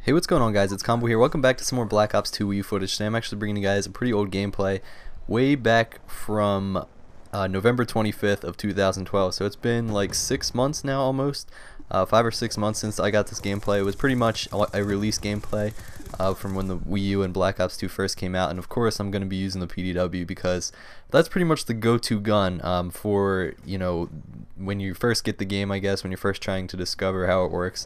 Hey, what's going on, guys? It's Combo here. Welcome back to some more Black Ops 2 Wii U footage. Today I'm actually bringing you guys a pretty old gameplay way back from November 25th of 2012. So it's been like 6 months now, almost 5 or 6 months since I got this gameplay. It was pretty much a release gameplay from when the Wii U and Black Ops 2 first came out, and of course I'm going to be using the PDW because that's pretty much the go-to gun for, you know, when you first get the game, I guess, when you're first trying to discover how it works.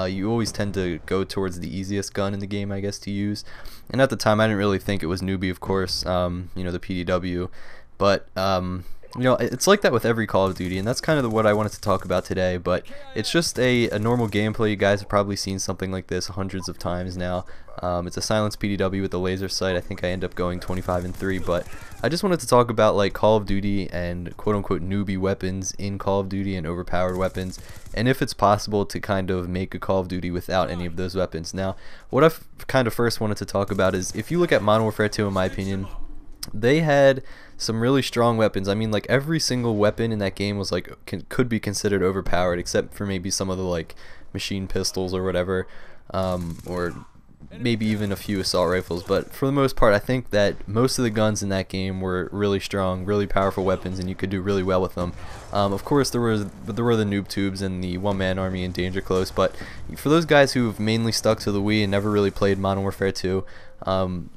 You always tend to go towards the easiest gun in the game, I guess, to use. And at the time, I didn't really think it was newbie, of course, you know, the PDW. But, you know, it's like that with every Call of Duty, and that's kind of what I wanted to talk about today. But it's just a normal gameplay. You guys have probably seen something like this hundreds of times now. It's a silenced PDW with a laser sight. I think I end up going 25-3, but I just wanted to talk about like Call of Duty and quote-unquote newbie weapons in Call of Duty and overpowered weapons, and if it's possible to kind of make a Call of Duty without any of those weapons. Now, what I kind of first wanted to talk about is, if you look at Modern Warfare 2, in my opinion, they had some really strong weapons. I mean, like, every single weapon in that game was like could be considered overpowered, except for maybe some of the like machine pistols or whatever, or maybe even a few assault rifles. But for the most part, I think that most of the guns in that game were really strong, really powerful weapons, and you could do really well with them. Of course, there were the noob tubes and the one-man army and danger close, but for those guys who've mainly stuck to the Wii and never really played Modern Warfare 2,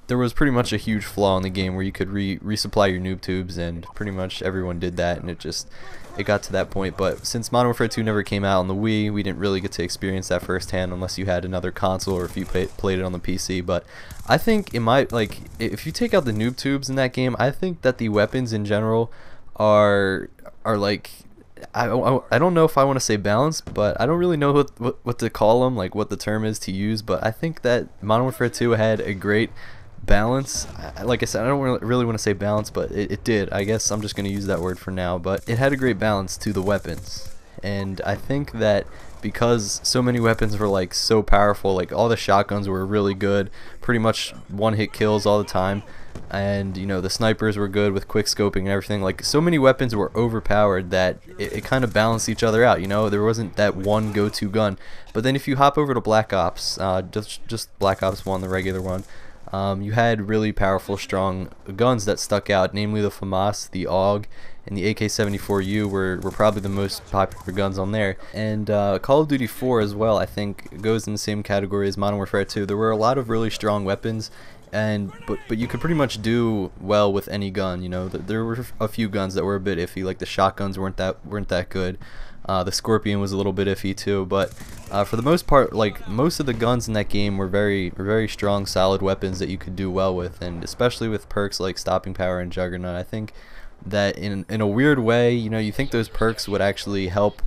there was pretty much a huge flaw in the game where you could resupply your noob tubes, and pretty much everyone did that, and it got to that point. But since Modern Warfare 2 never came out on the Wii, we didn't really get to experience that firsthand unless you had another console or if you played it on the PC. But I think if you take out the noob tubes in that game, I think that the weapons in general are like, I don't know if I want to say balanced, but I don't really know what to call them, like what the term is to use. But I think that Modern Warfare 2 had a great balance. Like I said, I don't really want to say balance, but it did. I guess I'm just going to use that word for now. But it had a great balance to the weapons, and I think that because so many weapons were like so powerful, like all the shotguns were really good, pretty much one-hit kills all the time, and you know, the snipers were good with quick scoping and everything. Like, so many weapons were overpowered that it kind of balanced each other out. You know, there wasn't that one go-to gun. But then if you hop over to Black Ops, just Black Ops 1, the regular one, you had really powerful, strong guns that stuck out, namely the FAMAS, the AUG, and the AK-74U were probably the most popular guns on there. And Call of Duty 4 as well, I think, goes in the same category as Modern Warfare 2. There were a lot of really strong weapons, but you could pretty much do well with any gun. You know, there were a few guns that were a bit iffy, like the shotguns weren't that good. The Scorpion was a little bit iffy too, but for the most part, like, most of the guns in that game were very strong, solid weapons that you could do well with, and especially with perks like Stopping Power and Juggernaut. I think that in a weird way, you know, you think those perks would actually help,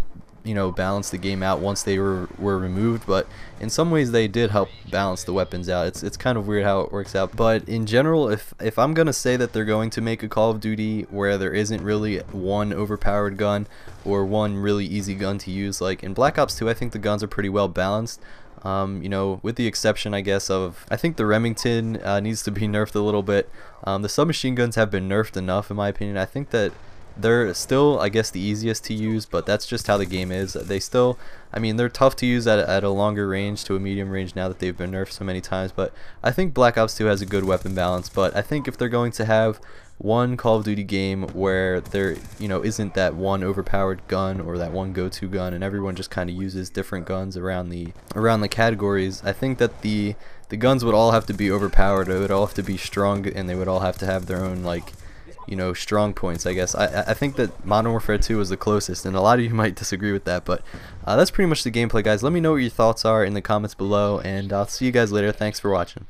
you know, balance the game out once they were removed, but in some ways they did help balance the weapons out. It's kind of weird how it works out. But in general, if I'm gonna say that they're going to make a Call of Duty where there isn't really one overpowered gun or one really easy gun to use, like in Black Ops 2, I think the guns are pretty well balanced. You know, with the exception, I guess, of, I think the Remington needs to be nerfed a little bit. The submachine guns have been nerfed enough, in my opinion. I think that they're still, I guess, the easiest to use, but that's just how the game is. They still, I mean, they're tough to use at a longer range to a medium range now that they've been nerfed so many times. But I think Black Ops 2 has a good weapon balance. But I think if they're going to have one Call of Duty game where there, you know, isn't that one overpowered gun or that one go-to gun, and everyone just kind of uses different guns around the categories, I think that the guns would all have to be overpowered. They would all have to be strong, and they would all have to have their own, like, you know, strong points, I guess. I think that Modern Warfare 2 was the closest, and a lot of you might disagree with that, but that's pretty much the gameplay, guys. Let me know what your thoughts are in the comments below, and I'll see you guys later. Thanks for watching.